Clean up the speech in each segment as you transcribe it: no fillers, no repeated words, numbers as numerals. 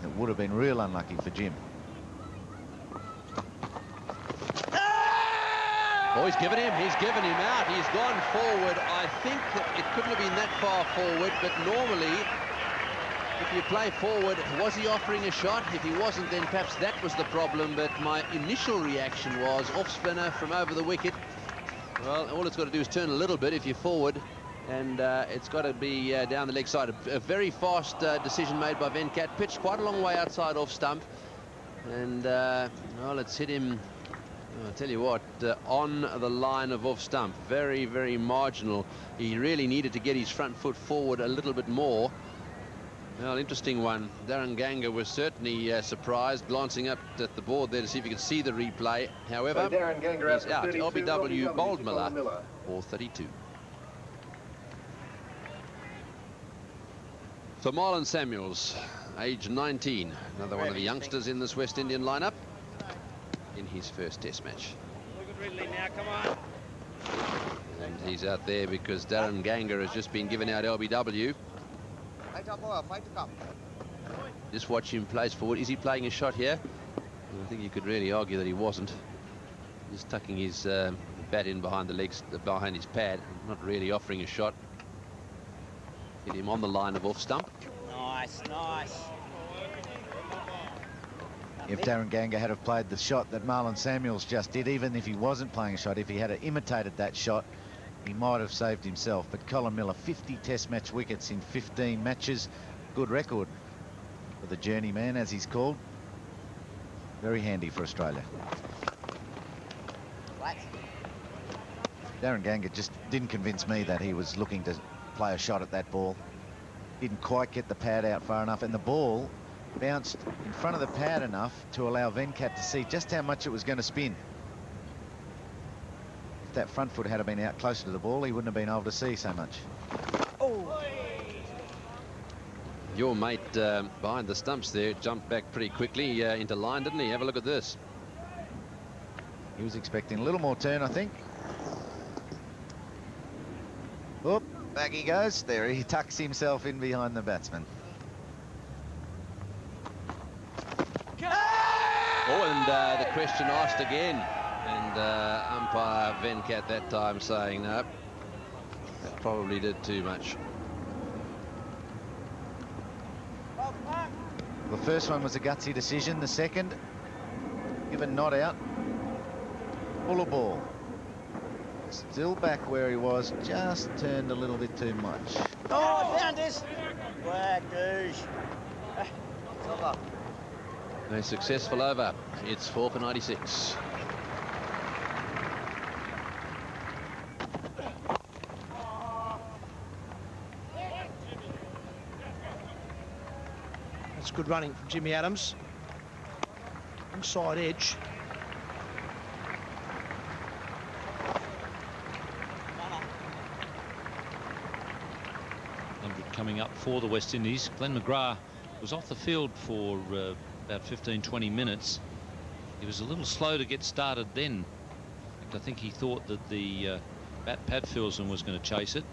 It would have been real unlucky for Jim. Oh, he's given him out. He's gone forward. I think that it couldn't have been that far forward, but normally, if you play forward, was he offering a shot? If he wasn't, then perhaps that was the problem, but my initial reaction was off-spinner from over the wicket. Well, all it's got to do is turn a little bit if you're forward, and it's got to be down the leg side. A very fast decision made by Venkat. Pitched quite a long way outside off stump, and well, it's hit him. I'll tell you what, on the line of off stump, very, very marginal. He really needed to get his front foot forward a little bit more. Well, interesting one. Darren Ganga was certainly surprised, glancing up at the board there to see if he could see the replay. However, so he's out. LBW bowled Miller for 32. So Marlon Samuels, age 19, another one of the youngsters in this West Indian lineup, in his first test match. Now, come on. And he's out there because Darren Ganga has just been given out LBW. Just watch him place forward. Is he playing a shot here? I think you could really argue that he wasn't. He's tucking his bat in behind the legs, behind his pad, not really offering a shot. Hit him on the line of off stump. Nice, nice. If Darren Ganga had have played the shot that Marlon Samuels just did, even if he wasn't playing a shot, if he had imitated that shot, he might have saved himself. But Colin Miller, 50 test match wickets in 15 matches. Good record for the journeyman, as he's called. Very handy for Australia. Darren Ganga just didn't convince me that he was looking to play a shot at that ball. Didn't quite get the pad out far enough, and the ball bounced in front of the pad enough to allow Venkat to see just how much it was going to spin. If that front foot had been out closer to the ball, he wouldn't have been able to see so much. Oh. Your mate behind the stumps there jumped back pretty quickly into line, didn't he? Have a look at this. He was expecting a little more turn, I think. Oop, back he goes. There he tucks himself in behind the batsman. Oh, and the question asked again, and umpire Venkat that time saying, no, that probably did too much. The first one was a gutsy decision. The second, given not out, full of ball. Still back where he was, just turned a little bit too much. Oh, I found this. Black douche. A successful over. It's 4 for 96. That's good running from Jimmy Adams. Inside edge. Coming up for the West Indies. Glenn McGrath was off the field for about 15-20 minutes. He was a little slow to get started then. In fact, I think he thought that the Pat Filson was going to chase it.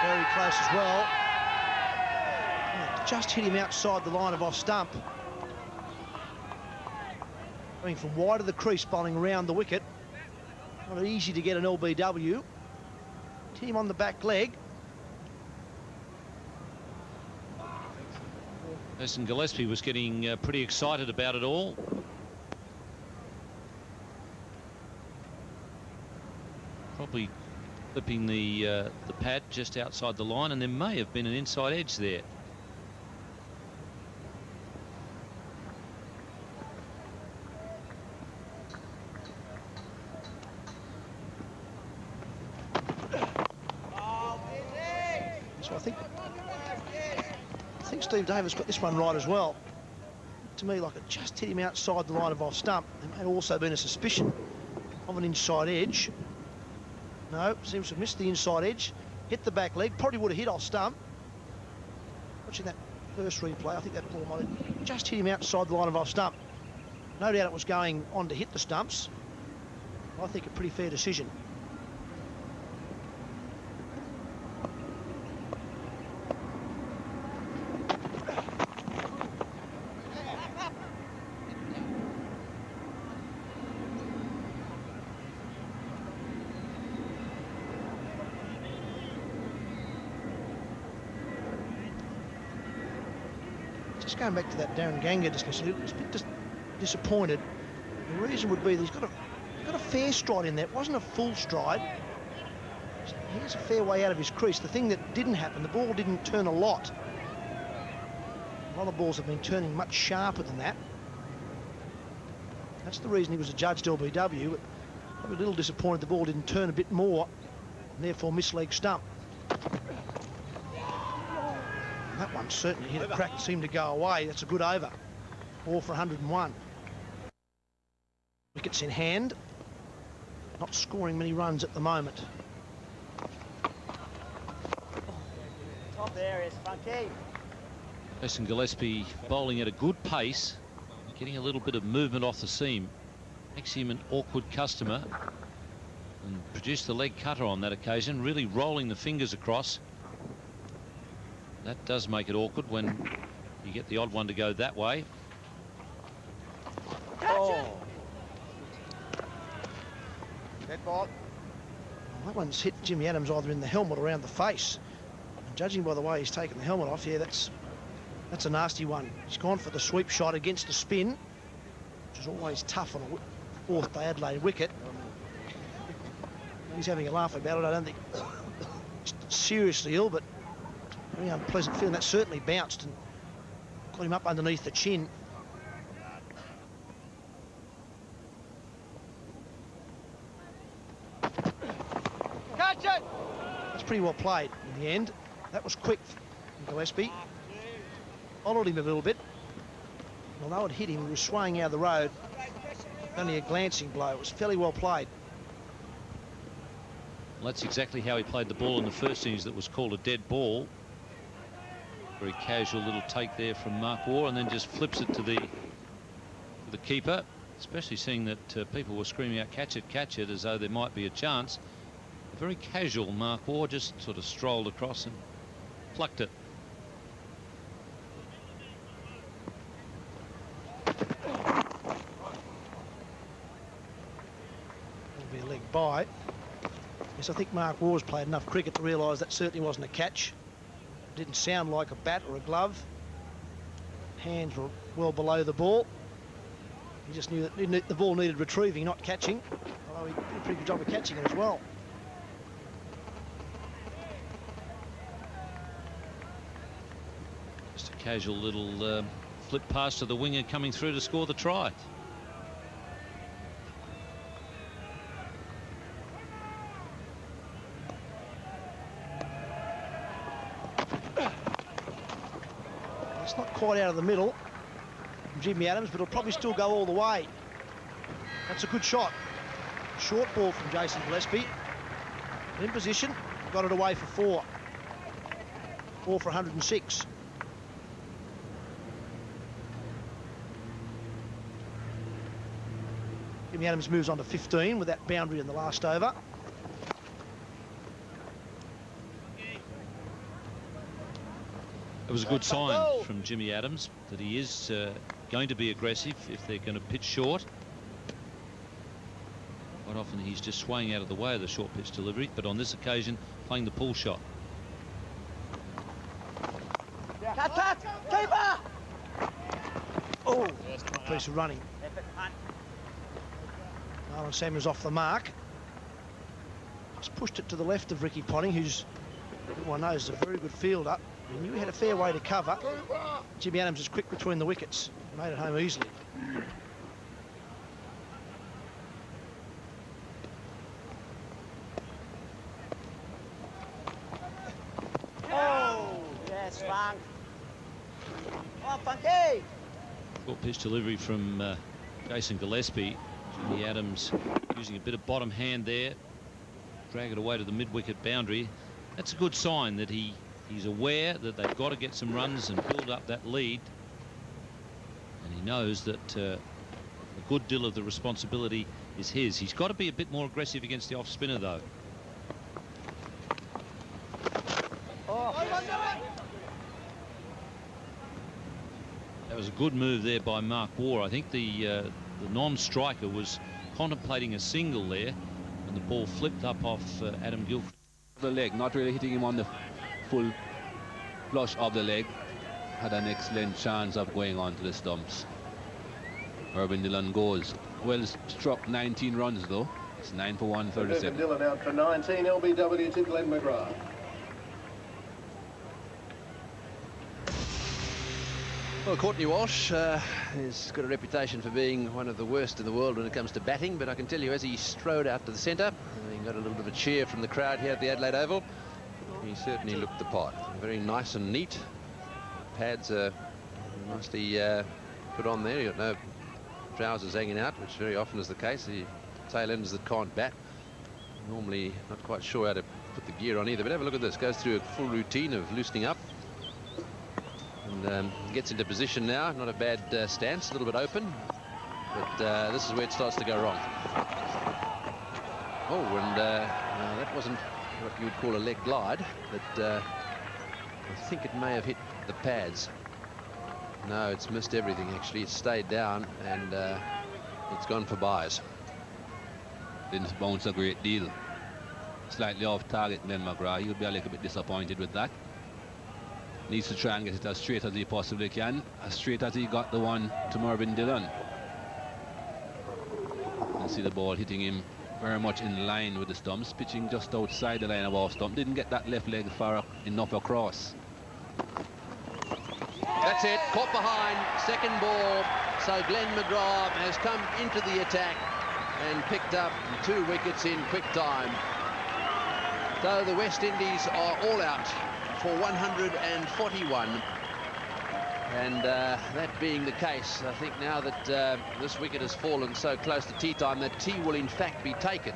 Very close as well. Just hit him outside the line of off stump. Coming from wide of the crease, bowling around the wicket. Not easy to get an LBW. Hit him on the back leg. Jason Gillespie was getting pretty excited about it all. Probably flipping the pad just outside the line, and there may have been an inside edge there. So I think Steve Davis got this one right as well. To me, like it just hit him outside the line of off stump. There may have also been a suspicion of an inside edge. No, seems to have missed the inside edge. Hit the back leg, probably would have hit off stump. Watching that first replay, I think that ball might have just hit him outside the line of off stump. No doubt it was going on to hit the stumps. I think a pretty fair decision. Just going back to that Darren Ganga discussion, he was a bit disappointed. The reason would be that he's got a fair stride in there. It wasn't a full stride. He has a fair way out of his crease. The thing that didn't happen, the ball didn't turn a lot. A lot of balls have been turning much sharper than that. That's the reason he was adjudged LBW. But probably a little disappointed the ball didn't turn a bit more, and therefore miss leg stump. That one certainly hit a crack and seemed to go away. That's a good over. All for 101. Wickets in hand. Not scoring many runs at the moment. Top there is funky. Jason Gillespie bowling at a good pace, getting a little bit of movement off the seam. Makes him an awkward customer. And produced the leg cutter on that occasion, really rolling the fingers across. That does make it awkward when you get the odd one to go that way. Oh. Dead ball. Well, that one's hit Jimmy Adams either in the helmet or around the face. And judging by the way he's taken the helmet off, yeah, that's a nasty one. He's gone for the sweep shot against the spin, which is always tough on a fourth day Adelaide wicket. He's having a laugh about it. I don't think he's seriously ill, but very unpleasant feeling. That certainly bounced and got him up underneath the chin. Catch it! That's pretty well played in the end. That was quick from Gillespie. Followed him a little bit. Although it hit him, he was swaying out of the road. Only a glancing blow. It was fairly well played. Well, that's exactly how he played the ball in the first innings that was called a dead ball. Very casual little take there from Mark Waugh, and then just flips it to the keeper, especially seeing that people were screaming out catch it, as though there might be a chance. A very casual Mark Waugh just sort of strolled across and plucked it. That'll be a leg by. Yes, I think Mark Waugh's played enough cricket to realise that certainly wasn't a catch. It didn't sound like a bat or a glove. Hands were well below the ball. He just knew that the ball needed retrieving, not catching. Although he did a pretty good job of catching it as well. Just a casual little flip pass to the winger coming through to score the try. It's not quite out of the middle from Jimmy Adams, but it'll probably still go all the way. That's a good shot. Short ball from Jason Gillespie. In position, got it away for 4. 4 for 106. Jimmy Adams moves on to 15 with that boundary in the last over. It was a good sign from Jimmy Adams that he is going to be aggressive if they're going to pitch short. Quite often he's just swaying out of the way of the short pitch delivery, but on this occasion playing the pull shot. Cut! Keeper! Oh, piece of running. Marlon Samuels off the mark. Just pushed it to the left of Ricky Ponting, who's, everyone knows, is a very good fielder. He knew he had a fair way to cover. Jimmy Adams is quick between the wickets. He made it home easily. Oh, yes, Funk. Come on, Funky! Short pitch delivery from Jason Gillespie. Jimmy Adams using a bit of bottom hand there. Drag it away to the mid-wicket boundary. That's a good sign that he's aware that they've got to get some runs and build up that lead. And he knows that the good deal of the responsibility is his. He's got to be a bit more aggressive against the off-spinner, though. That was a good move there by Mark Waugh. I think the non-striker was contemplating a single there, and the ball flipped up off Adam Guilford. The leg, not really hitting him on the full flush of the leg. Had an excellent chance of going on to the stumps. Mervyn Dillon goes. Well struck, 19 runs though. It's 9 for 137. Mervyn Dillon out for 19. LBW to Glenn McGrath. Well, Courtney Walsh has got a reputation for being one of the worst in the world when it comes to batting, but I can tell you, as he strode out to the centre, he got a little bit of a cheer from the crowd here at the Adelaide Oval. He certainly looked the part. Very nice and neat. Pads are nicely put on there. You've got no trousers hanging out, which very often is the case. The tail enders that can't bat normally not quite sure how to put the gear on either. But have a look at this. Goes through a full routine of loosening up. And gets into position now. Not a bad stance, a little bit open, but this is where it starts to go wrong. Oh, and that wasn't what you would call a leg glide, but I think it may have hit the pads. No, it's missed everything actually. It's stayed down, and it's gone for byes. Didn't bounce a great deal. Slightly off target, Glenn McGrath. He'll be a little bit disappointed with that. Needs to try and get it as straight as he possibly can, as straight as he got the one to Mervyn Dillon. And see the ball hitting him very much in line with the stumps, pitching just outside the line of off stump. Didn't get that left leg far enough across. That's it, caught behind, second ball. So Glenn McGrath has come into the attack and picked up 2 wickets in quick time. So the West Indies are all out for 141, and that being the case, I think now that this wicket has fallen so close to tea time, that tea will in fact be taken.